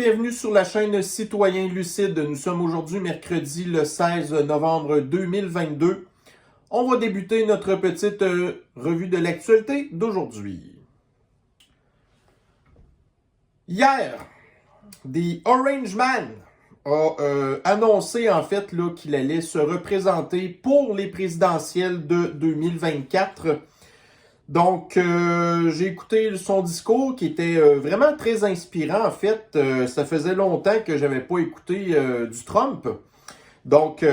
bienvenue sur la chaîne Citoyen Lucide. Nous sommes aujourd'hui mercredi le 16 novembre 2022. On va débuter notre petite revue de l'actualité d'aujourd'hui. Hier, The Orange Man a annoncé en fait qu'il allait se représenter pour les présidentielles de 2024. Donc, j'ai écouté son discours qui était vraiment très inspirant. En fait, ça faisait longtemps que j'avais pas écouté du Trump. Donc,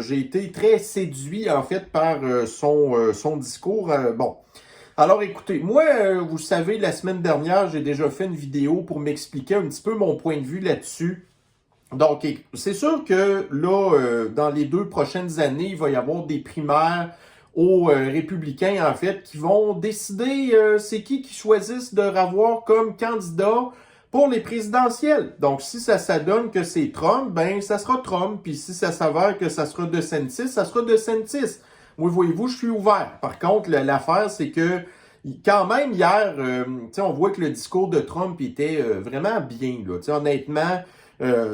j'ai été très séduit en fait par son discours. Bon, alors écoutez, moi, vous savez, la semaine dernière, j'ai déjà fait une vidéo pour m'expliquer un petit peu mon point de vue là-dessus. Donc, c'est sûr que là, dans les 2 prochaines années, il va y avoir des primaires aux républicains, en fait, qui vont décider c'est qui choisissent de revoir comme candidat pour les présidentielles. Donc, si ça s'adonne que c'est Trump, ben ça sera Trump. Puis si ça s'avère que ça sera DeSantis, ça sera DeSantis. Moi, voyez-vous, je suis ouvert. Par contre, l'affaire, c'est que quand même, hier, on voit que le discours de Trump était vraiment bien. Là. Honnêtement,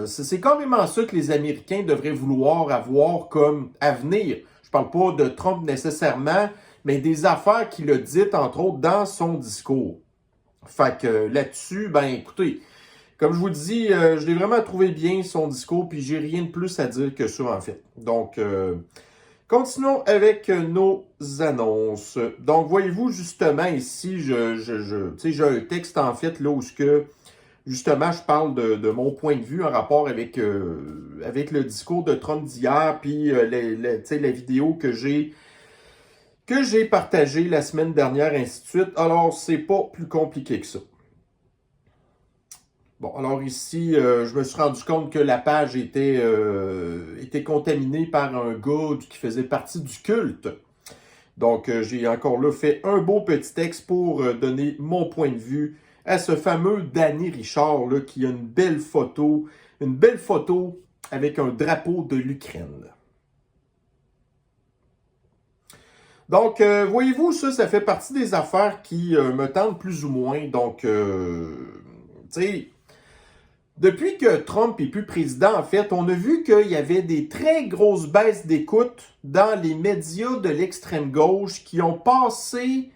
c'est carrément ça que les Américains devraient vouloir avoir comme avenir. Je parle pas de Trump nécessairement, mais des affaires qu'il a dites, entre autres, dans son discours. Fait que là-dessus, ben écoutez, comme je vous dis, je l'ai vraiment trouvé bien, son discours, puis j'ai rien de plus à dire que ça, en fait. Donc, continuons avec nos annonces. Donc, voyez-vous, justement, ici, j'ai un texte, en fait, là, où justement, je parle de mon point de vue en rapport avec le discours de Trump d'hier, puis la vidéo que j'ai partagée la semaine dernière, ainsi de suite. Alors, c'est pas plus compliqué que ça. Bon, alors ici, je me suis rendu compte que la page était contaminée par un gars qui faisait partie du culte. Donc, j'ai encore là fait un beau petit texte pour donner mon point de vue à ce fameux Danny Richard là, qui a une belle photo avec un drapeau de l'Ukraine. Donc, voyez-vous, ça fait partie des affaires qui me tentent plus ou moins. Donc, tu sais, depuis que Trump est plus président, en fait, on a vu qu'il y avait des très grosses baisses d'écoute dans les médias de l'extrême gauche qui ont passé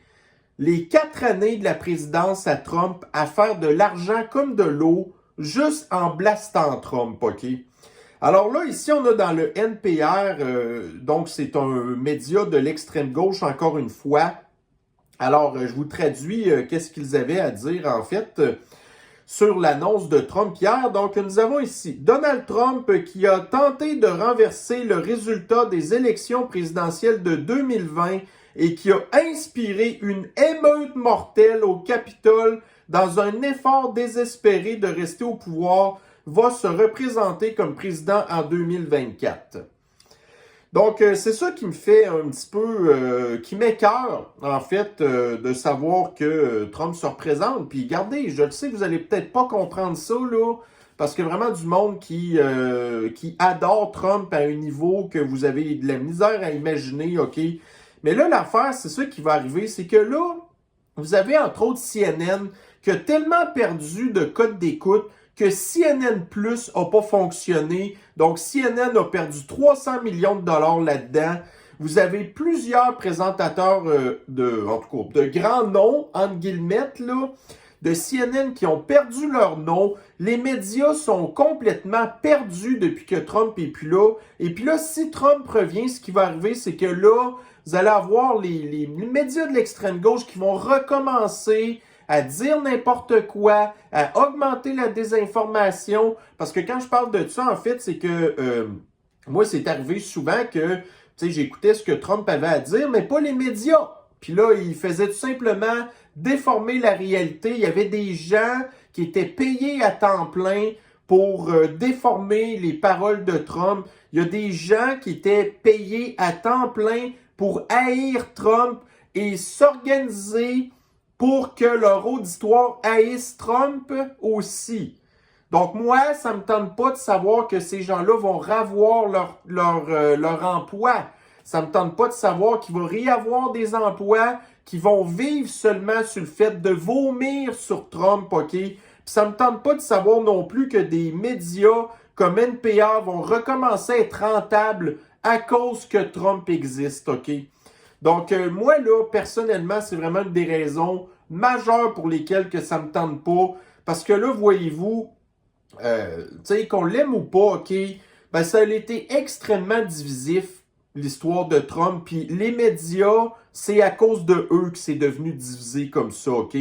les 4 années de la présidence à Trump à faire de l'argent comme de l'eau, juste en blastant Trump, OK? Alors là, ici, on a dans le NPR, donc c'est un média de l'extrême gauche, encore une fois. Alors, je vous traduis qu'est-ce qu'ils avaient à dire, en fait, sur l'annonce de Trump hier. Donc, nous avons ici Donald Trump qui a tenté de renverser le résultat des élections présidentielles de 2020 et qui a inspiré une émeute mortelle au Capitole dans un effort désespéré de rester au pouvoir, va se représenter comme président en 2024. Donc, c'est ça qui me fait un petit peu, qui m'écœure, en fait, de savoir que Trump se représente. Puis, regardez, je le sais que vous allez peut-être pas comprendre ça, là, parce que vraiment du monde qui adore Trump à un niveau que vous avez de la misère à imaginer, OK? Mais là, l'affaire, c'est ça qui va arriver, c'est que là, vous avez entre autres CNN qui a tellement perdu de code d'écoute que CNN Plus n'a pas fonctionné. Donc, CNN a perdu 300 millions de dollars là-dedans. Vous avez plusieurs présentateurs de grands noms, entre guillemets, là, de CNN qui ont perdu leur nom. Les médias sont complètement perdus depuis que Trump est plus là. Et puis là, si Trump revient, ce qui va arriver, c'est que là, vous allez avoir les médias de l'extrême gauche qui vont recommencer à dire n'importe quoi, à augmenter la désinformation. Parce que quand je parle de ça, en fait, c'est que moi, c'est arrivé souvent que j'écoutais ce que Trump avait à dire, mais pas les médias. Puis là, il faisait tout simplement déformer la réalité. Il y avait des gens qui étaient payés à temps plein pour déformer les paroles de Trump. Il y a des gens qui étaient payés à temps plein pour haïr Trump et s'organiser pour que leur auditoire haïsse Trump aussi. Donc moi, ça me tente pas de savoir que ces gens-là vont revoir leur emploi. Ça me tente pas de savoir qu'il va y avoir des emplois qui vont vivre seulement sur le fait de vomir sur Trump, OK? ça me tente pas de savoir non plus que des médias comme NPR vont recommencer à être rentables à cause que Trump existe, OK? Donc, moi, là, personnellement, c'est vraiment une des raisons majeures pour lesquelles que ça me tente pas. Parce que là, voyez-vous, tu sais, qu'on l'aime ou pas, OK, ben ça a été extrêmement divisif, l'histoire de Trump. Puis les médias, c'est à cause de eux que c'est devenu divisé comme ça, OK?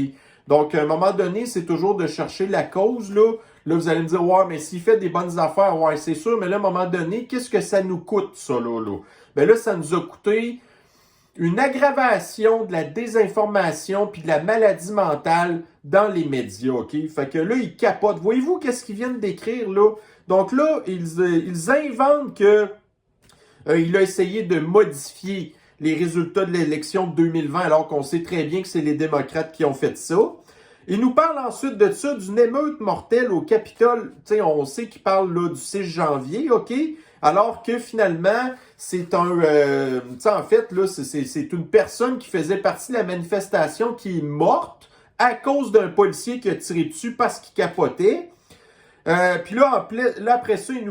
Donc, à un moment donné, c'est toujours de chercher la cause, là. Là, vous allez me dire, ouais, mais s'il fait des bonnes affaires, ouais, c'est sûr, mais là, à un moment donné, qu'est-ce que ça nous coûte, ça, là? Ben là, ça nous a coûté une aggravation de la désinformation puis de la maladie mentale dans les médias, OK? Fait que là, ils capotent. Voyez-vous qu'est-ce qu'ils viennent d'écrire, là? Donc là, ils inventent que il a essayé de modifier les résultats de l'élection de 2020, alors qu'on sait très bien que c'est les démocrates qui ont fait ça. Il nous parle ensuite de ça, d'une émeute mortelle au Capitole. Tu sais, on sait qu'il parle là du 6 janvier, OK? Alors que finalement, c'est un... tu sais, en fait, là, c'est une personne qui faisait partie de la manifestation qui est morte à cause d'un policier qui a tiré dessus parce qu'il capotait. Puis là, après ça, il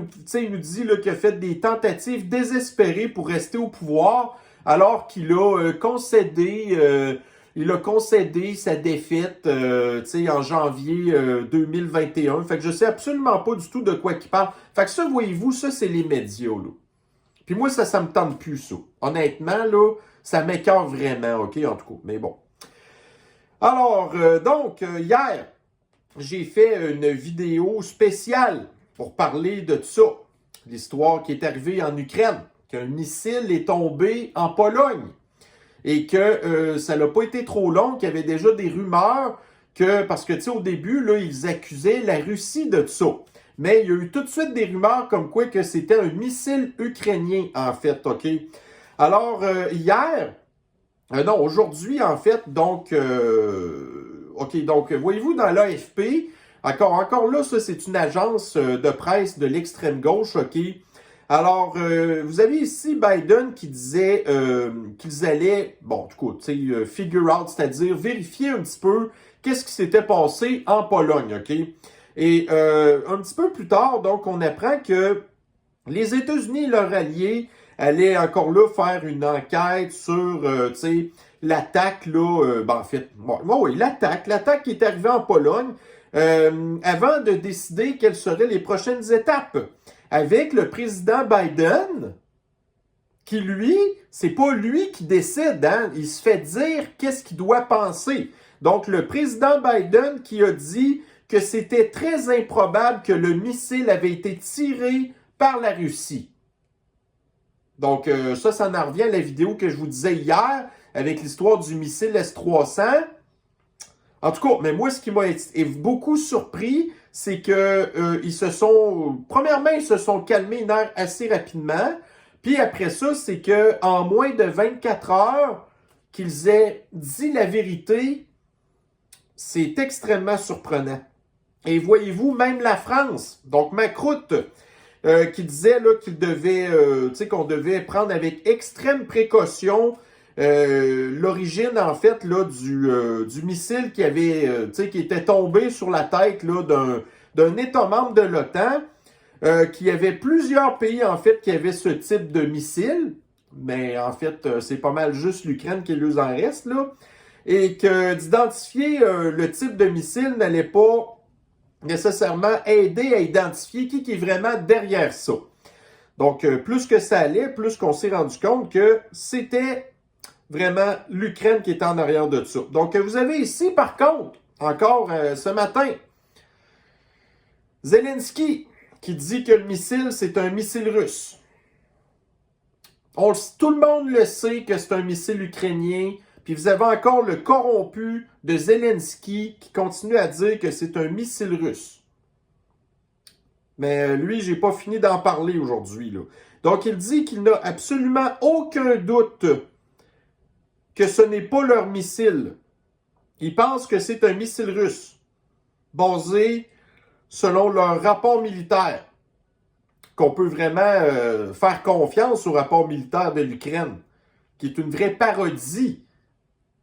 nous dit qu'il a fait des tentatives désespérées pour rester au pouvoir, alors qu'il a concédé sa défaite en janvier 2021. Fait que je sais absolument pas du tout de quoi il parle. Fait que ça, voyez-vous, ça, c'est les médias, là. Puis moi, ça me tente plus, ça. Honnêtement, là, ça m'écoeure vraiment, OK, en tout cas. Mais bon. Alors, hier, j'ai fait une vidéo spéciale pour parler de ça. L'histoire qui est arrivée en Ukraine, qu'un missile est tombé en Pologne et que ça n'a pas été trop long, qu'il y avait déjà des rumeurs parce que, tu sais, au début, là, ils accusaient la Russie de ça. Mais il y a eu tout de suite des rumeurs comme quoi que c'était un missile ukrainien, en fait, OK? Alors, aujourd'hui, en fait, donc... OK, donc, voyez-vous, dans l'AFP, encore là, ça, c'est une agence de presse de l'extrême gauche, OK? Alors, vous avez ici Biden qui disait qu'ils allaient, bon, du coup, tu sais, figure out, c'est-à-dire vérifier un petit peu qu'est-ce qui s'était passé en Pologne, OK? Et un petit peu plus tard, donc, on apprend que les États-Unis et leurs alliés allaient encore là faire une enquête sur, tu sais, l'attaque, là, en fait, oui, l'attaque qui est arrivée en Pologne, avant de décider quelles seraient les prochaines étapes. Avec le président Biden, qui lui, c'est pas lui qui décide, hein, il se fait dire qu'est-ce qu'il doit penser. Donc, le président Biden qui a dit que c'était très improbable que le missile avait été tiré par la Russie. Donc, ça en revient à la vidéo que je vous disais hier, avec l'histoire du missile S-300. En tout cas, mais moi, ce qui m'a beaucoup surpris, c'est que premièrement, ils se sont calmés une heure assez rapidement. Puis après ça, c'est que en moins de 24 heures, qu'ils aient dit la vérité, c'est extrêmement surprenant. Et voyez-vous, même la France, donc Macroute, qui disait là qu'on devait prendre avec extrême précaution l'origine, en fait, là, du missile qui était tombé sur la tête là, d'un État membre de l'OTAN, qu'il y avait plusieurs pays, en fait, qui avaient ce type de missile, mais en fait, c'est pas mal juste l'Ukraine qui lui en reste, là, et que d'identifier le type de missile n'allait pas nécessairement aider à identifier qui est vraiment derrière ça. Donc, plus que ça allait, plus qu'on s'est rendu compte que c'était vraiment l'Ukraine qui était en arrière de ça. Donc, vous avez ici, par contre, encore ce matin, Zelensky qui dit que le missile, c'est un missile russe. Tout le monde le sait que c'est un missile ukrainien. Puis vous avez encore le corrompu de Zelensky qui continue à dire que c'est un missile russe. Mais lui, j'ai pas fini d'en parler aujourd'hui, là. Donc, il dit qu'il n'a absolument aucun doute que ce n'est pas leur missile. Il pense que c'est un missile russe, basé selon leur rapport militaire. Qu'on peut vraiment faire confiance au rapport militaire de l'Ukraine, qui est une vraie parodie.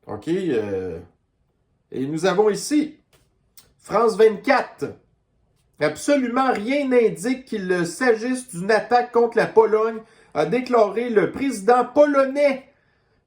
OK? Et nous avons ici France 24. Absolument rien n'indique qu'il s'agisse d'une attaque contre la Pologne, a déclaré le président polonais.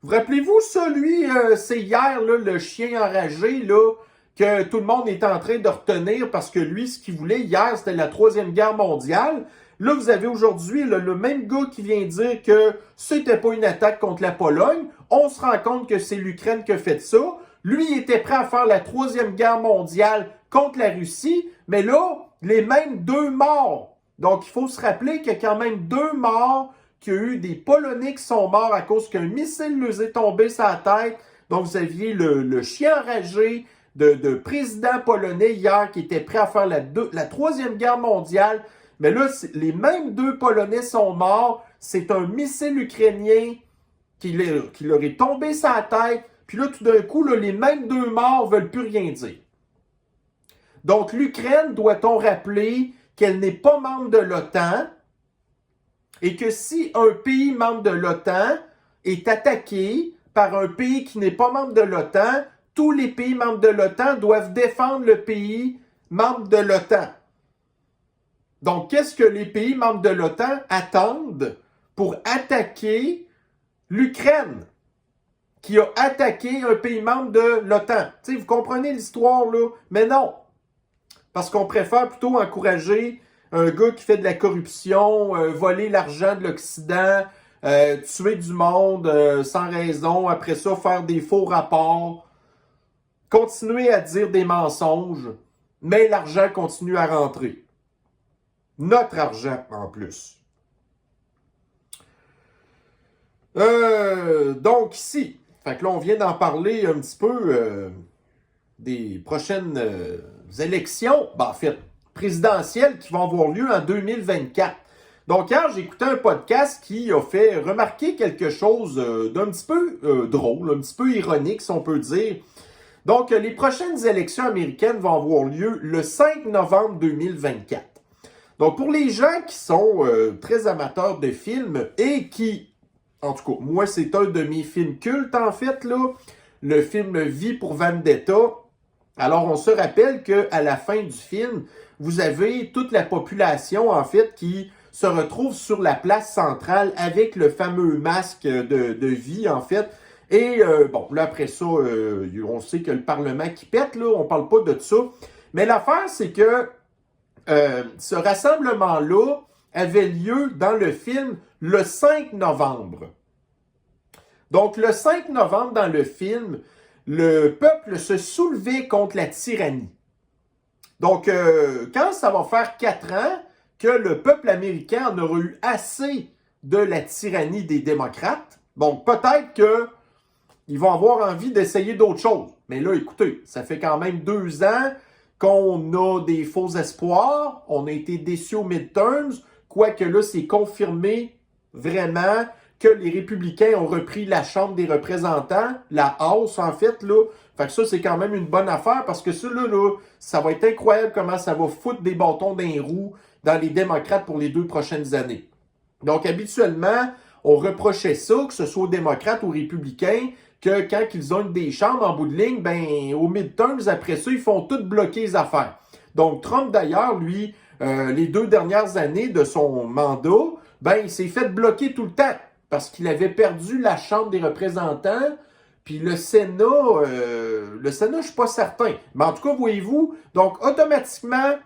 Vous rappelez-vous ça, lui, c'est hier, là, le chien enragé, là, que tout le monde est en train de retenir parce que lui, ce qu'il voulait hier, c'était la Troisième Guerre mondiale. Là, vous avez aujourd'hui le même gars qui vient dire que c'était pas une attaque contre la Pologne. On se rend compte que c'est l'Ukraine qui a fait ça. Lui, il était prêt à faire la Troisième Guerre mondiale contre la Russie, mais là, les mêmes 2 morts. Donc, il faut se rappeler qu'il y a quand même 2 morts, qu'il y a eu des Polonais qui sont morts à cause qu'un missile leur est tombé sur la tête. Donc, vous aviez le chien enragé de président polonais hier qui était prêt à faire la Troisième Guerre mondiale. Mais là, les mêmes 2 Polonais sont morts. C'est un missile ukrainien qui leur est tombé sur la tête. Puis là, tout d'un coup, là, les mêmes 2 morts ne veulent plus rien dire. Donc, l'Ukraine, doit-on rappeler qu'elle n'est pas membre de l'OTAN et que si un pays membre de l'OTAN est attaqué par un pays qui n'est pas membre de l'OTAN, tous les pays membres de l'OTAN doivent défendre le pays membre de l'OTAN. Donc, qu'est-ce que les pays membres de l'OTAN attendent pour attaquer l'Ukraine, qui a attaqué un pays membre de l'OTAN? Tu sais, vous comprenez l'histoire, là? Mais non. Parce qu'on préfère plutôt encourager un gars qui fait de la corruption, voler l'argent de l'Occident, tuer du monde sans raison, après ça, faire des faux rapports, continuer à dire des mensonges, mais l'argent continue à rentrer. Notre argent, en plus. Donc, ici, fait que là, on vient d'en parler un petit peu des prochaines élections, en fait, présidentielles qui vont avoir lieu en 2024. Donc, hier, j'ai écouté un podcast qui a fait remarquer quelque chose d'un petit peu drôle, un petit peu ironique, si on peut dire. Donc, les prochaines élections américaines vont avoir lieu le 5 novembre 2024. Donc, pour les gens qui sont très amateurs de films et qui, en tout cas, moi, c'est un de mes films cultes, en fait, là, le film V pour Vendetta. Alors, on se rappelle qu'à la fin du film, vous avez toute la population, en fait, qui se retrouve sur la place centrale avec le fameux masque de V, en fait. Et, bon, là, après ça, on sait que le Parlement qui pète, là, on parle pas de ça. Mais l'affaire, c'est que ce rassemblement-là avait lieu dans le film le 5 novembre. Donc, le 5 novembre, dans le film, le peuple se soulevait contre la tyrannie. Donc, quand ça va faire 4 ans que le peuple américain en aura eu assez de la tyrannie des démocrates, bon, peut-être qu'ils vont avoir envie d'essayer d'autres choses. Mais là, écoutez, ça fait quand même 2 ans qu'on a des faux espoirs, on a été déçus aux midterms, quoique là, c'est confirmé vraiment que les républicains ont repris la Chambre des représentants, la House en fait, là. Fait que ça, c'est quand même une bonne affaire parce que ça, là, ça va être incroyable comment ça va foutre des bâtons dans les roues dans les démocrates pour les 2 prochaines années. Donc, habituellement, on reprochait ça, que ce soit aux démocrates ou aux républicains, que quand ils ont des chambres en bout de ligne, ben, aux midterms, après ça, ils font tout bloquer les affaires. Donc, Trump, d'ailleurs, lui, les 2 dernières années de son mandat, ben, il s'est fait bloquer tout le temps parce qu'il avait perdu la Chambre des représentants, puis le Sénat, je suis pas certain. Mais en tout cas, voyez-vous, donc, automatiquement,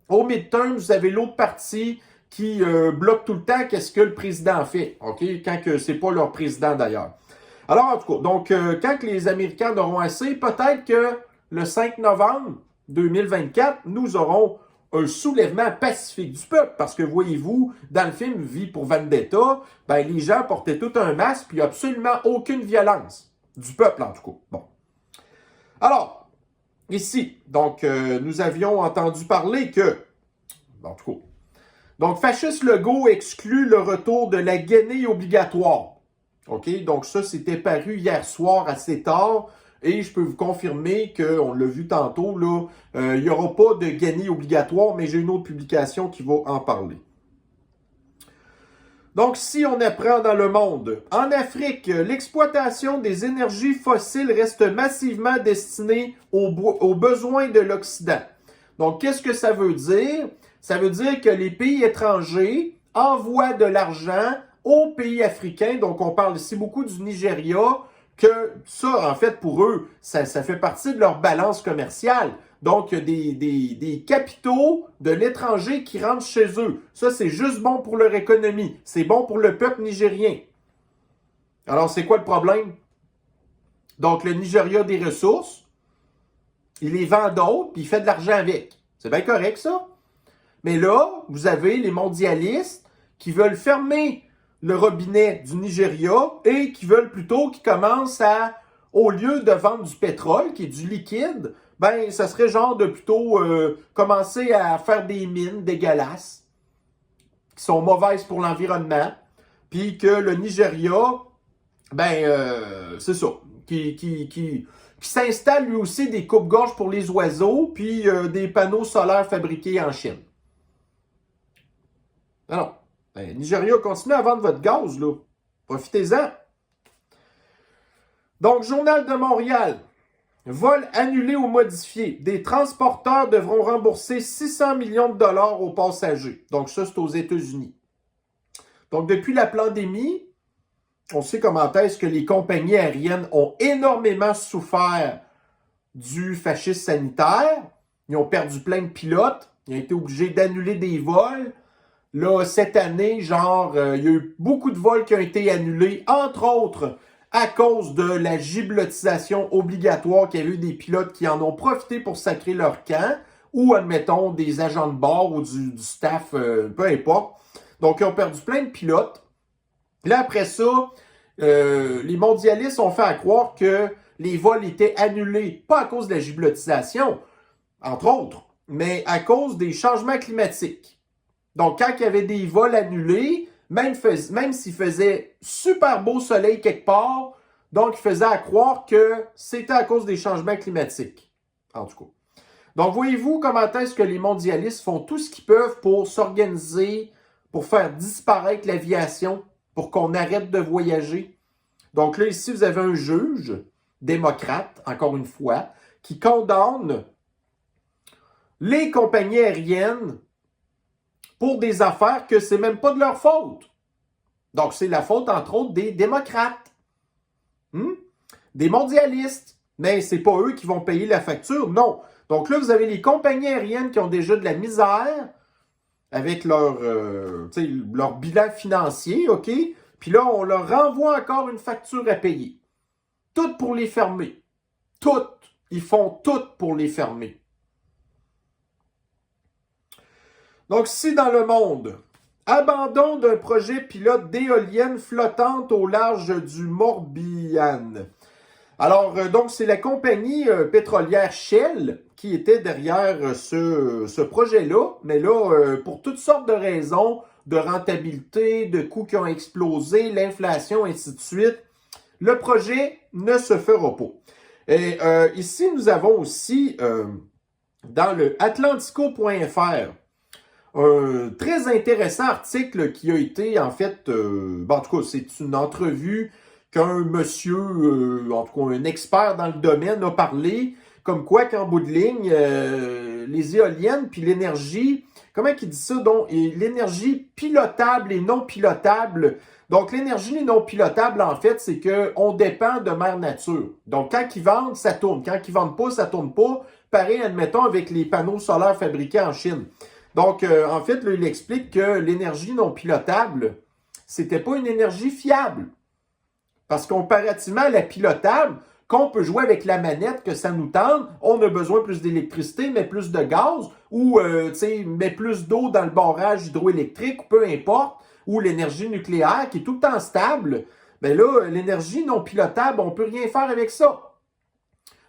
au midterm, vous avez l'autre parti qui bloque tout le temps qu'est-ce que le président fait, OK? Quand que c'est pas leur président, d'ailleurs. Alors, en tout cas, donc, quand les Américains en auront assez, peut-être que le 5 novembre 2024, nous aurons un soulèvement pacifique du peuple. Parce que, voyez-vous, dans le film V pour Vendetta, ben, les gens portaient tout un masque, puis il n'y a absolument aucune violence. Du peuple, en tout cas. Bon. Alors, ici, donc, nous avions entendu parler que, en tout cas, donc, Fasciste Legault exclut le retour de la guenille obligatoire. OK? Donc, ça, c'était paru hier soir assez tard. Et je peux vous confirmer qu'on l'a vu tantôt, là, il n'y aura pas de guenille obligatoire, mais j'ai une autre publication qui va en parler. Donc, si on apprend dans le monde, en Afrique, l'exploitation des énergies fossiles reste massivement destinée aux besoins de l'Occident. Donc, qu'est-ce que ça veut dire? Ça veut dire que les pays étrangers envoient de l'argent aux pays africains. Donc, on parle ici beaucoup du Nigeria, que ça, en fait, pour eux, ça fait partie de leur balance commerciale. Donc, des capitaux de l'étranger qui rentrent chez eux. Ça, c'est juste bon pour leur économie. C'est bon pour le peuple nigérien. Alors, c'est quoi le problème? Donc, le Nigeria a des ressources, il les vend d'autres, puis il fait de l'argent avec. C'est bien correct, ça. Mais là, vous avez les mondialistes qui veulent fermer le robinet du Nigeria et qui veulent plutôt qu'ils commencent à, au lieu de vendre du pétrole, qui est du liquide, ben, ça serait genre de plutôt commencer à faire des mines dégueulasses, qui sont mauvaises pour l'environnement, puis que le Nigeria, ben, c'est ça, qui s'installe lui aussi des coupe-gorges pour les oiseaux, puis des panneaux solaires fabriqués en Chine. Non. Ben, Nigeria, continuez à vendre votre gaz, là. Profitez-en. Donc, Journal de Montréal. Vol annulé ou modifié. Des transporteurs devront rembourser 600 millions de dollars aux passagers. Donc, ça, c'est aux États-Unis. Donc, depuis la pandémie, on sait comment est-ce que les compagnies aériennes ont énormément souffert du fascisme sanitaire. Ils ont perdu plein de pilotes. Ils ont été obligés d'annuler des vols. Là, cette année, genre, il y a eu beaucoup de vols qui ont été annulés, entre autres, à cause de la giblotisation obligatoire qu'il y a eu des pilotes qui en ont profité pour sacrer leur camp, ou, admettons, des agents de bord ou du staff, peu importe. Donc, ils ont perdu plein de pilotes. Là, après ça, les mondialistes ont fait à croire que les vols étaient annulés, pas à cause de la giblotisation, entre autres, mais à cause des changements climatiques. Donc, quand il y avait des vols annulés, même s'il faisait super beau soleil quelque part, donc il faisait à croire que c'était à cause des changements climatiques. En tout cas. Donc, voyez-vous comment est-ce que les mondialistes font tout ce qu'ils peuvent pour s'organiser, pour faire disparaître l'aviation, pour qu'on arrête de voyager. Donc là, ici, vous avez un juge, démocrate, encore une fois, qui condamne les compagnies aériennes pour des affaires que c'est même pas de leur faute. Donc, c'est la faute, entre autres, des démocrates, des mondialistes. Mais c'est pas eux qui vont payer la facture, non. Donc là, vous avez les compagnies aériennes qui ont déjà de la misère avec leur bilan financier, OK? Puis là, on leur renvoie encore une facture à payer. Toutes pour les fermer. Toutes. Ils font toutes pour les fermer. Donc, ici, dans le monde, abandon d'un projet pilote d'éoliennes flottantes au large du Morbihan. Alors, donc, c'est la compagnie pétrolière Shell qui était derrière ce projet-là. Mais là, pour toutes sortes de raisons, de rentabilité, de coûts qui ont explosé, l'inflation, ainsi de suite, le projet ne se fera pas. Et ici, nous avons aussi, dans le atlantico.fr, un très intéressant article qui a été, en fait, en tout cas, c'est une entrevue qu'un monsieur, en tout cas un expert dans le domaine a parlé, comme quoi qu'en bout de ligne, les éoliennes puis l'énergie, comment il dit ça, donc, l'énergie pilotable et non pilotable. Donc, l'énergie non pilotable, en fait, c'est qu'on dépend de mère nature. Donc, quand ils vendent, ça tourne. Quand ils vendent pas, ça tourne pas. Pareil, admettons, avec les panneaux solaires fabriqués en Chine. Donc, en fait, là, il explique que l'énergie non pilotable, c'était pas une énergie fiable. Parce que comparativement à la pilotable, qu'on peut jouer avec la manette, que ça nous tente, on a besoin plus d'électricité, mais plus de gaz, ou met plus d'eau dans le barrage hydroélectrique, ou peu importe, ou l'énergie nucléaire qui est tout le temps stable. Mais là, l'énergie non pilotable, on ne peut rien faire avec ça.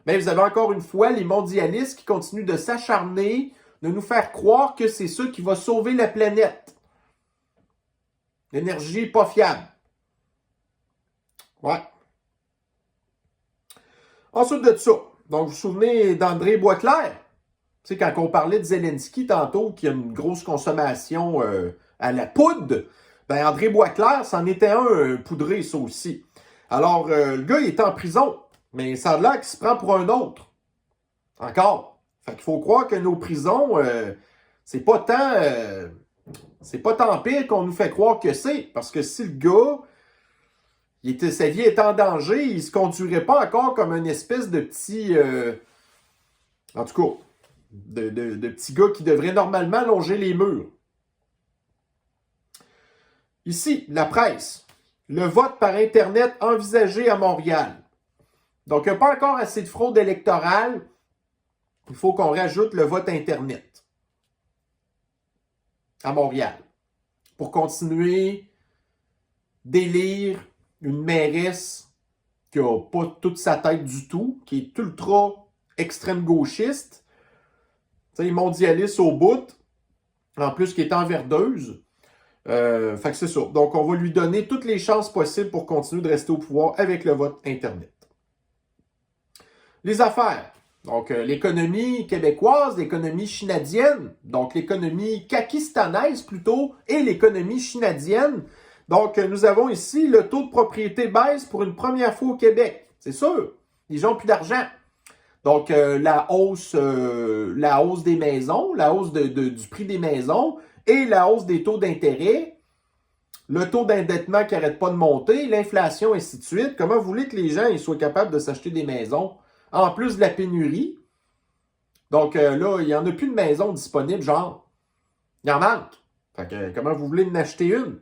Mais vous avez encore une fois les mondialistes qui continuent de s'acharner, de nous faire croire que c'est ça qui va sauver la planète. L'énergie pas fiable. Ouais. Ensuite de ça, donc vous vous souvenez d'André Boisclair? Tu sais, quand on parlait de Zelensky tantôt, qui a une grosse consommation à la poudre, ben André Boisclair, c'en était un poudré, ça aussi. Alors, le gars, il est en prison, mais ça a l'air qu'il se prend pour un autre. Encore. Fait qu'il faut croire que nos prisons, c'est pas tant pire qu'on nous fait croire que c'est. Parce que si le gars, sa vie est en danger, il se conduirait pas encore comme une espèce de petit... en tout cas, de petit gars qui devrait normalement longer les murs. Ici, la presse. Le vote par Internet envisagé à Montréal. Donc, il n'y a pas encore assez de fraude électorale. Il faut qu'on rajoute le vote Internet à Montréal pour continuer d'élire une mairesse qui n'a pas toute sa tête du tout, qui est ultra extrême gauchiste, mondialiste au bout, en plus qui est enverdeuse. Fait que c'est ça. Donc, on va lui donner toutes les chances possibles pour continuer de rester au pouvoir avec le vote Internet. Les affaires. Donc, l'économie québécoise, l'économie chinadienne, donc l'économie kakistanaise plutôt, et l'économie chinadienne. Donc, nous avons ici le taux de propriété baisse pour une première fois au Québec. C'est sûr, les gens n'ont plus d'argent. Donc, la hausse des maisons, la hausse du prix des maisons et la hausse des taux d'intérêt, le taux d'endettement qui n'arrête pas de monter, l'inflation, et ainsi de suite. Comment vous voulez que les gens soient capables de s'acheter des maisons? En plus de la pénurie. Donc là, il n'y en a plus de maisons disponibles, genre. Il en manque. Fait que comment vous voulez en acheter une?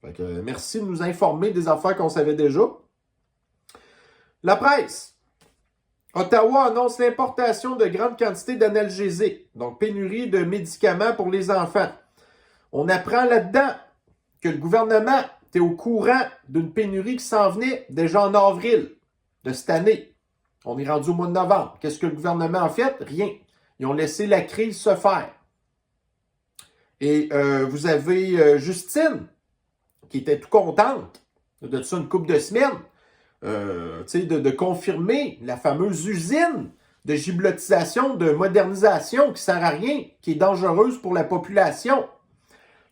Fait que merci de nous informer des affaires qu'on savait déjà. La presse. Ottawa annonce l'importation de grandes quantités d'analgésiques. Donc pénurie de médicaments pour les enfants. On apprend là-dedans que le gouvernement était au courant d'une pénurie qui s'en venait déjà en avril de cette année. On est rendu au mois de novembre. Qu'est-ce que le gouvernement a fait? Rien. Ils ont laissé la crise se faire. Et vous avez Justine, qui était tout contente de ça une couple de semaines, de confirmer la fameuse usine de giblotisation, de modernisation qui ne sert à rien, qui est dangereuse pour la population.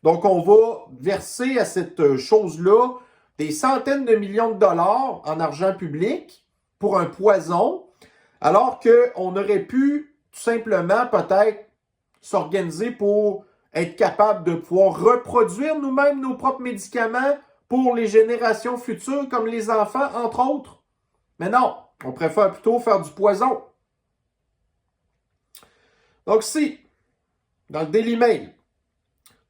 Donc, on va verser à cette chose-là des centaines de millions de dollars en argent public pour un poison, alors qu'on aurait pu tout simplement peut-être s'organiser pour être capable de pouvoir reproduire nous-mêmes nos propres médicaments pour les générations futures, comme les enfants, entre autres. Mais non, on préfère plutôt faire du poison. Donc ici, dans le Daily Mail,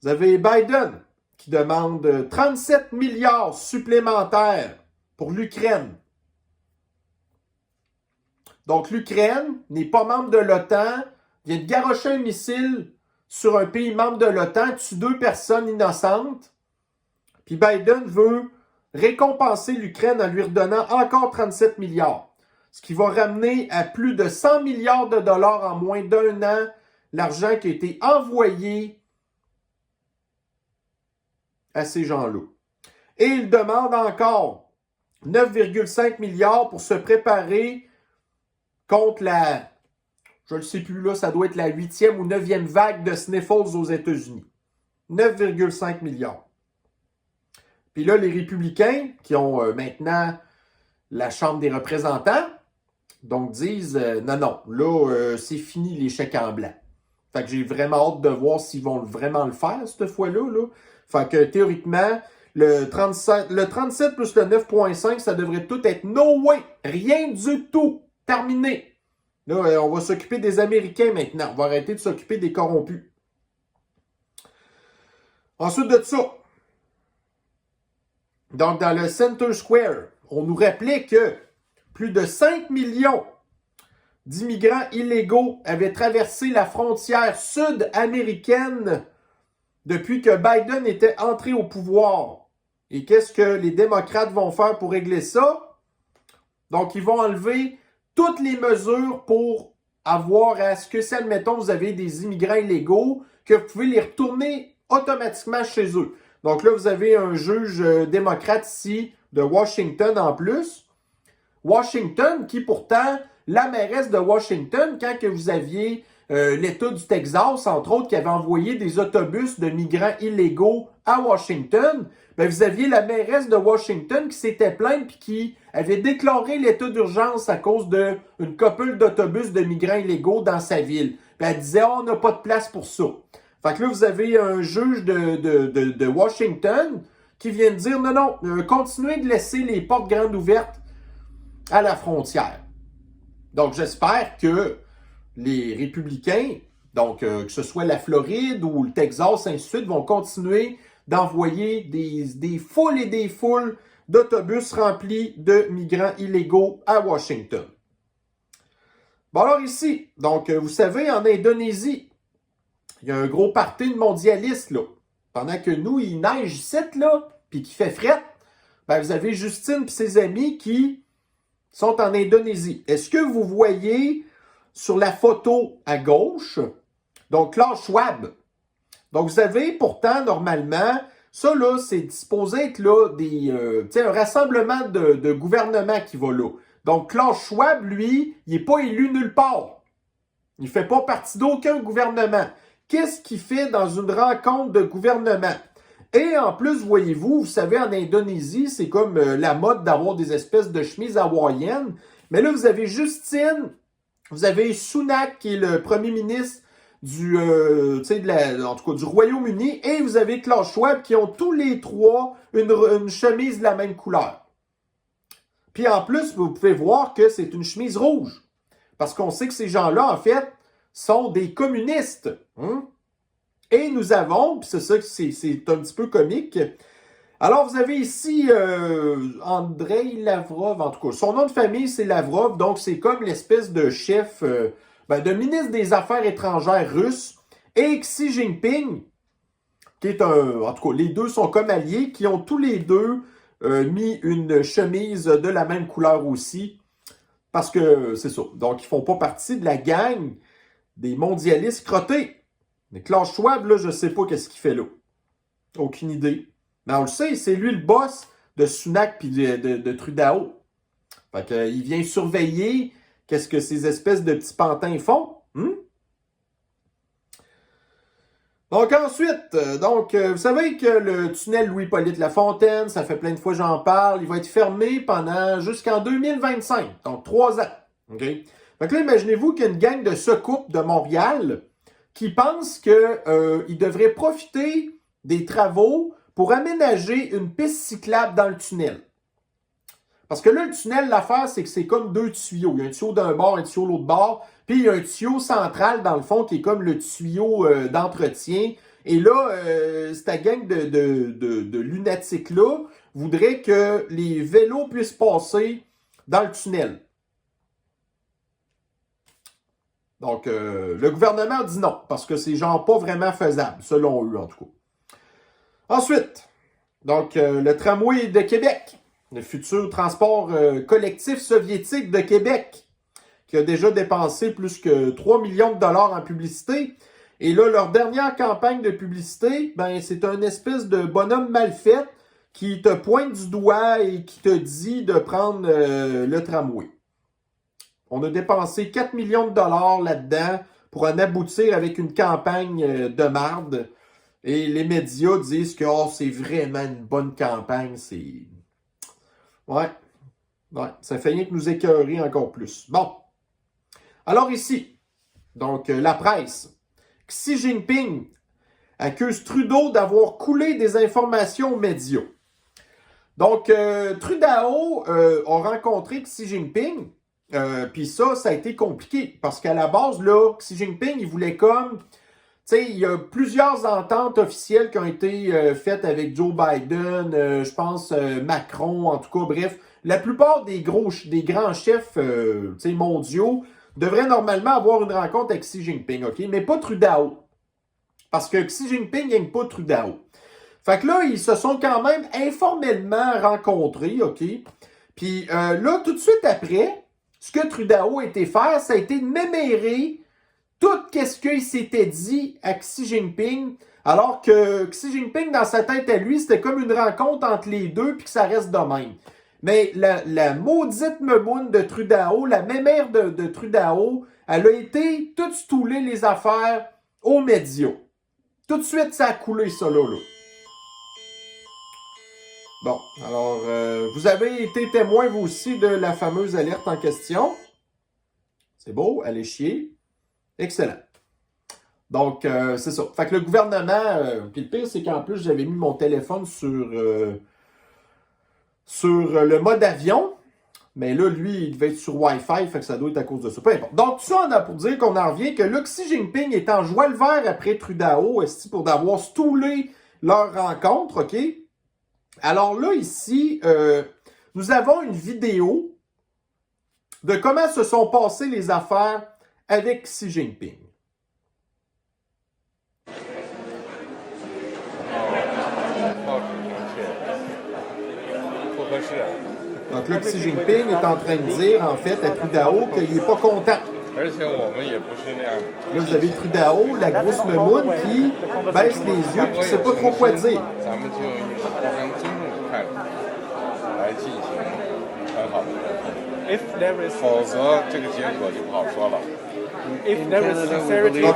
vous avez Biden qui demande 37 milliards supplémentaires pour l'Ukraine. Donc, l'Ukraine n'est pas membre de l'OTAN, vient de garrocher un missile sur un pays membre de l'OTAN, tue 2 personnes innocentes. Puis Biden veut récompenser l'Ukraine en lui redonnant encore 37 milliards. Ce qui va ramener à plus de 100 milliards de dollars en moins d'1 an l'argent qui a été envoyé à ces gens-là. Et il demande encore 9,5 milliards pour se préparer contre je ne sais plus là, ça doit être la 8e ou 9e vague de sniffles aux États-Unis. 9,5 milliards. Puis là, les républicains, qui ont maintenant la Chambre des représentants, donc disent non, là, c'est fini les chèques en blanc. Fait que j'ai vraiment hâte de voir s'ils vont vraiment le faire cette fois-là. Là. Fait que théoriquement, le 37 plus le 9,5, ça devrait tout être no way, rien du tout. Terminé. Là, on va s'occuper des Américains maintenant. On va arrêter de s'occuper des corrompus. Ensuite de ça, donc dans le Center Square, on nous rappelait que plus de 5 millions d'immigrants illégaux avaient traversé la frontière sud-américaine depuis que Biden était entré au pouvoir. Et qu'est-ce que les démocrates vont faire pour régler ça? Donc, ils vont enlever toutes les mesures pour avoir à ce que, si, admettons, vous avez des immigrants illégaux, que vous pouvez les retourner automatiquement chez eux. Donc là, vous avez un juge démocrate ici de Washington en plus. Washington, qui pourtant, la mairesse de Washington, quand que vous aviez l'État du Texas, entre autres, qui avait envoyé des autobus de migrants illégaux à Washington, ben, vous aviez la mairesse de Washington qui s'était plainte puis qui avait déclaré l'état d'urgence à cause d'une couple d'autobus de migrants illégaux dans sa ville. Puis elle disait, oh, on n'a pas de place pour ça. Fait que là, vous avez un juge de Washington qui vient de dire, non, non, continuez de laisser les portes grandes ouvertes à la frontière. Donc, j'espère que les républicains, donc que ce soit la Floride ou le Texas, ainsi de suite, vont continuer d'envoyer des foules et des foules d'autobus remplis de migrants illégaux à Washington. Bon, alors ici, donc, vous savez, en Indonésie, il y a un gros party de mondialistes, là. Pendant que nous, il neige ici, là, puis qu'il fait fret, ben, vous avez Justine et ses amis qui sont en Indonésie. Est-ce que vous voyez sur la photo à gauche, donc Klaus Schwab? Donc, vous avez pourtant, normalement, ça, là, c'est supposé être là, un rassemblement de gouvernement qui va là. Donc, Klaus Schwab, lui, il n'est pas élu nulle part. Il ne fait pas partie d'aucun gouvernement. Qu'est-ce qu'il fait dans une rencontre de gouvernement? Et en plus, voyez-vous, vous savez, en Indonésie, c'est comme la mode d'avoir des espèces de chemises hawaïennes. Mais là, vous avez Justine, vous avez Sunak, qui est le premier ministre du Royaume-Uni, et vous avez Klaus Schwab, qui ont tous les trois une chemise de la même couleur. Puis en plus, vous pouvez voir que c'est une chemise rouge. Parce qu'on sait que ces gens-là, en fait, sont des communistes. Hein? Et nous avons, puis c'est ça que c'est un petit peu comique. Alors, vous avez ici Andrei Lavrov, en tout cas. Son nom de famille, c'est Lavrov, donc c'est comme l'espèce de chef, de ministre des Affaires étrangères russe, et Xi Jinping, qui est en tout cas, les deux sont comme alliés, qui ont tous les deux mis une chemise de la même couleur aussi, parce que c'est ça. Donc, ils font pas partie de la gang des mondialistes crottés. Mais Klaus Schwab, là, je sais pas qu'est-ce qu'il fait là. Aucune idée. Mais on le sait, c'est lui le boss de Sunak puis de Trudeau. Fait que, il vient surveiller qu'est-ce que ces espèces de petits pantins font. Donc ensuite, vous savez que le tunnel Louis-Hippolyte Lafontaine, ça fait plein de fois que j'en parle, il va être fermé jusqu'en 2025, donc 3 ans. Okay? Fait que là, imaginez-vous qu'il y a une gang de secoupes de Montréal qui pensent qu'ils devraient profiter des travaux pour aménager une piste cyclable dans le tunnel. Parce que là, le tunnel, l'affaire, c'est que c'est comme 2 tuyaux. Il y a un tuyau d'un bord, un tuyau de l'autre bord, puis il y a un tuyau central, dans le fond, qui est comme le tuyau d'entretien. Et là, cette gang de lunatiques-là voudrait que les vélos puissent passer dans le tunnel. Donc, le gouvernement dit non, parce que c'est genre pas vraiment faisable, selon eux, en tout cas. Ensuite, donc, le tramway de Québec, le futur transport collectif soviétique de Québec, qui a déjà dépensé plus que 3 millions de dollars en publicité. Et là, leur dernière campagne de publicité, ben, c'est un espèce de bonhomme mal fait qui te pointe du doigt et qui te dit de prendre le tramway. On a dépensé 4 millions de dollars là-dedans pour en aboutir avec une campagne de marde. Et les médias disent que c'est vraiment une bonne campagne. Ouais, ça fait rien que nous écœurer encore plus. Bon. Alors ici, donc la presse. Xi Jinping accuse Trudeau d'avoir coulé des informations aux médias. Donc, Trudeau a rencontré Xi Jinping. Puis ça a été compliqué. Parce qu'à la base, là, Xi Jinping, il voulait comme... Tu sais, il y a plusieurs ententes officielles qui ont été faites avec Joe Biden, je pense Macron, en tout cas, bref. La plupart des grands chefs mondiaux devraient normalement avoir une rencontre avec Xi Jinping, OK? Mais pas Trudeau. Parce que Xi Jinping n'aime pas Trudeau. Fait que là, ils se sont quand même informellement rencontrés, OK? Puis là, tout de suite après, ce que Trudeau a été faire, ça a été de mémérer tout ce qu'il s'était dit à Xi Jinping, alors que Xi Jinping, dans sa tête à lui, c'était comme une rencontre entre les deux, puis que ça reste de même. Mais la maudite memoune de Trudeau, la mémère de Trudeau, elle a été toute stoulée les affaires aux médias. Tout de suite, ça a coulé, ça, là. Bon, alors, vous avez été témoin, vous aussi, de la fameuse alerte en question. C'est beau, allez chier. Excellent. Donc, c'est ça. Fait que le gouvernement, puis le pire, c'est qu'en plus, j'avais mis mon téléphone sur le mode avion, mais là, lui, il devait être sur Wi-Fi, fait que ça doit être à cause de ça. Peu importe. Donc, tout ça, on a pour dire qu'on en revient que là, Xi Jinping est en joie le vert après Trudeau, pour avoir stoulé leur rencontre, OK? Alors là, ici, nous avons une vidéo de comment se sont passées les affaires avec Xi Jinping. Donc là, Xi Jinping est en train de dire, en fait, à Trudeau qu'il n'est pas content. Là, vous avez Trudeau, la grosse memoune, qui baisse les yeux et qui ne sait pas trop quoi dire. Donc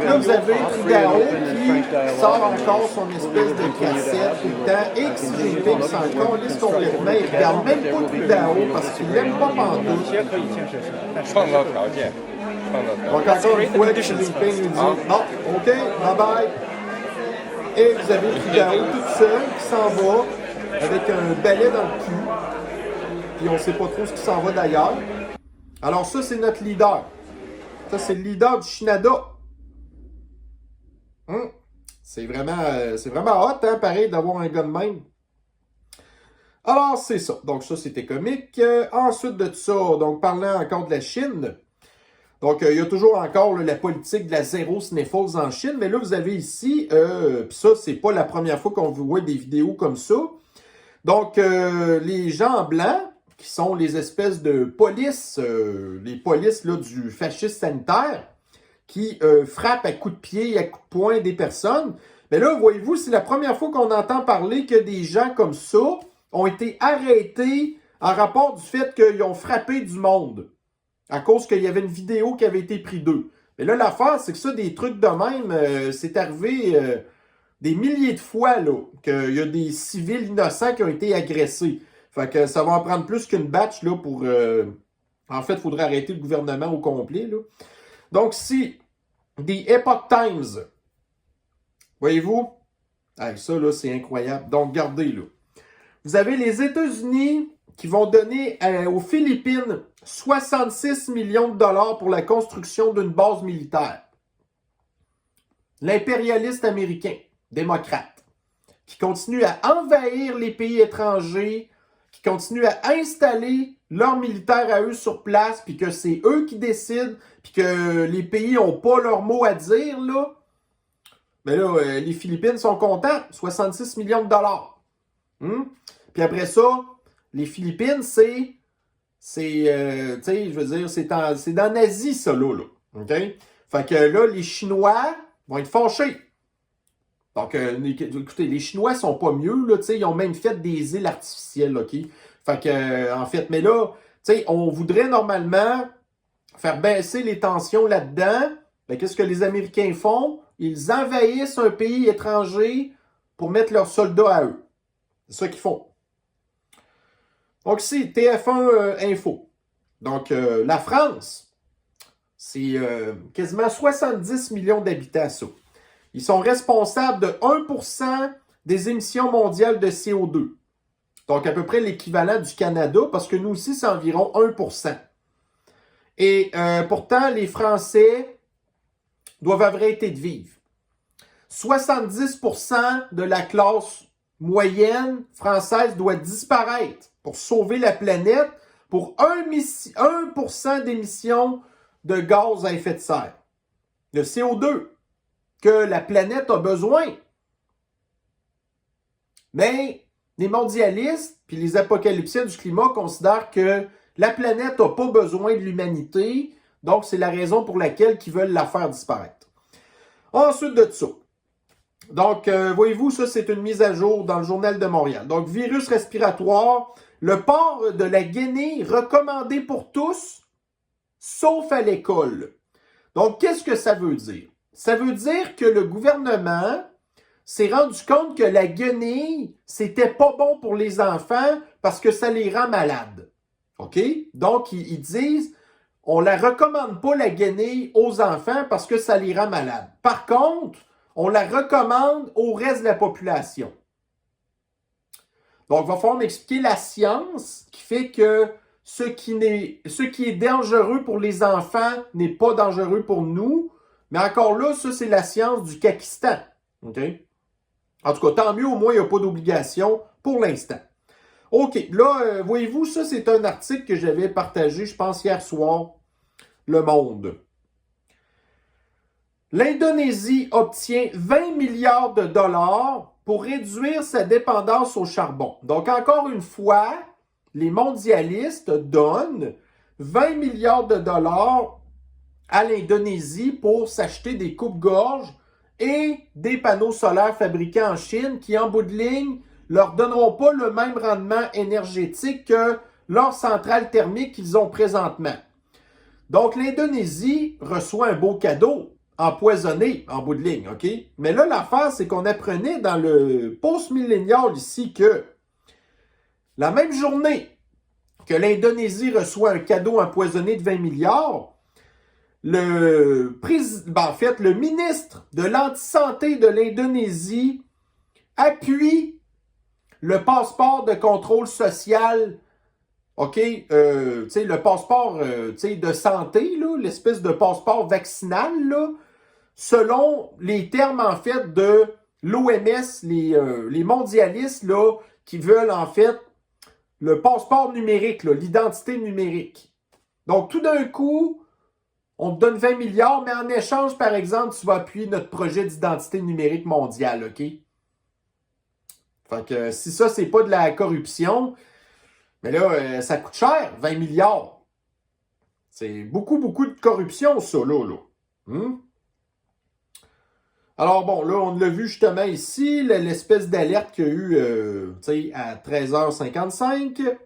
là, vous avez Trudeau qui sort encore son espèce de cassette tout le temps et Xi Jinping s'en calisse complètement. Il ne regarde même pas Trudeau parce qu'il l'aime pas pantoute. Donc encore une fois, Xi Jinping lui dit « Bon, OK, bye-bye ». Et vous avez Trudeau toute seule qui s'en va avec un balai dans le cul. Puis on ne sait pas trop ce qui s'en va d'ailleurs. Alors ça, c'est notre leader. Ça, c'est le leader du Canada. C'est vraiment hot, hein, pareil, d'avoir un gars de même. Alors, c'est ça. Donc, ça, c'était comique. Ensuite de ça, donc, parlant encore de la Chine. Donc, il y a toujours encore la politique de la zéro sniffles en Chine. Mais là, vous avez ici, puis ça, c'est pas la première fois qu'on vous voit des vidéos comme ça. Donc, les gens blancs, qui sont les espèces de polices, les polices là, du fascisme sanitaire, qui frappent à coups de pied et à coups de poing des personnes. Mais là, voyez-vous, c'est la première fois qu'on entend parler que des gens comme ça ont été arrêtés en rapport du fait qu'ils ont frappé du monde, à cause qu'il y avait une vidéo qui avait été prise d'eux. Mais là, l'affaire, c'est que ça, des trucs de même, c'est arrivé des milliers de fois, là, qu'il y a des civils innocents qui ont été agressés. Fait que ça va en prendre plus qu'une batch là, pour... En fait, il faudrait arrêter le gouvernement au complet. Là. Donc, si The Epoch Times, voyez-vous, ça, là, c'est incroyable. Donc, regardez, là. Vous avez les États-Unis qui vont donner aux Philippines 66 millions de dollars pour la construction d'une base militaire. L'impérialiste américain, démocrate, qui continue à envahir les pays étrangers, qui continuent à installer leurs militaires à eux sur place, puis que c'est eux qui décident, puis que les pays n'ont pas leur mot à dire, là. Mais là, les Philippines sont contents, 66 millions de dollars. Puis après ça, les Philippines, tu sais, je veux dire, c'est dans l'Asie, ça, là. OK? Fait que là, les Chinois vont être fâchés. Donc, écoutez, les Chinois sont pas mieux, là, tu sais, ils ont même fait des îles artificielles, OK? Fait que, en fait, mais là, tu sais, on voudrait normalement faire baisser les tensions là-dedans. Ben, qu'est-ce que les Américains font? Ils envahissent un pays étranger pour mettre leurs soldats à eux. C'est ça qu'ils font. Donc, ici, TF1 Info. Donc, la France, c'est quasiment 70 millions d'habitants, ça. Ils sont responsables de 1% des émissions mondiales de CO2. Donc, à peu près l'équivalent du Canada, parce que nous aussi, c'est environ 1%. Et pourtant, les Français doivent arrêter de vivre. 70% de la classe moyenne française doit disparaître pour sauver la planète pour 1% d'émissions de gaz à effet de serre. Le CO2 que la planète a besoin. Mais les mondialistes puis les apocalyptiens du climat considèrent que la planète n'a pas besoin de l'humanité, donc c'est la raison pour laquelle ils veulent la faire disparaître. Ensuite de ça, donc voyez-vous, ça c'est une mise à jour dans le Journal de Montréal. Donc virus respiratoire, Le port de la guenille recommandé pour tous, sauf à l'école. Donc, qu'est-ce que ça veut dire? Ça veut dire que le gouvernement s'est rendu compte que la guenille, c'était pas bon pour les enfants parce que ça les rend malades. OK? Donc, ils disent, on la recommande pas, la guenille, aux enfants parce que ça les rend malades. Par contre, on la recommande au reste de la population. Donc, il va falloir m'expliquer la science qui fait que ce qui est dangereux pour les enfants n'est pas dangereux pour nous. Mais encore là, ça, c'est la science du Kakistan. OK? En tout cas, tant mieux, au moins, il n'y a pas d'obligation pour l'instant. OK, là, voyez-vous, ça, c'est un article que j'avais partagé, je pense, hier soir, Le Monde. L'Indonésie obtient 20 milliards de dollars pour réduire sa dépendance au charbon. Donc, encore une fois, les mondialistes donnent 20 milliards de dollars à l'Indonésie pour s'acheter des coupes-gorges et des panneaux solaires fabriqués en Chine qui, en bout de ligne, leur donneront pas le même rendement énergétique que leurs centrales thermiques qu'ils ont présentement. Donc, l'Indonésie reçoit un beau cadeau, empoisonné en bout de ligne, OK? Mais là, l'affaire, c'est qu'on apprenait dans le post-millénial ici que la même journée que l'Indonésie reçoit un cadeau empoisonné de 20 milliards, le ministre de l'Antisanté de l'Indonésie appuie le passeport de contrôle social, OK, le passeport de santé, l'espèce de passeport vaccinal, là, selon les termes, en fait, de l'OMS, les mondialistes, là, qui veulent, en fait, le passeport numérique, l'identité numérique. Donc, tout d'un coup, on te donne 20 milliards, mais en échange, par exemple, tu vas appuyer notre projet d'identité numérique mondiale, OK? Fait que si ça, c'est pas de la corruption, mais là, ça coûte cher, 20 milliards. C'est beaucoup, beaucoup de corruption, ça, là. Alors bon, là, on l'a vu justement ici, l'espèce d'alerte qu'il y a eu à 13h55.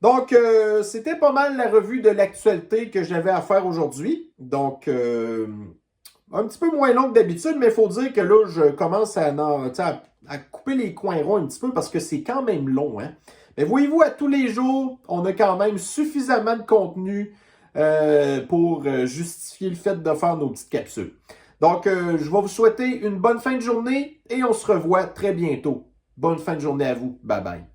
Donc, c'était pas mal la revue de l'actualité que j'avais à faire aujourd'hui. Donc, un petit peu moins long que d'habitude, mais il faut dire que là, je commence à couper les coins ronds un petit peu parce que c'est quand même long, hein. Mais voyez-vous, à tous les jours, on a quand même suffisamment de contenu pour justifier le fait de faire nos petites capsules. Donc, je vais vous souhaiter une bonne fin de journée et on se revoit très bientôt. Bonne fin de journée à vous. Bye bye.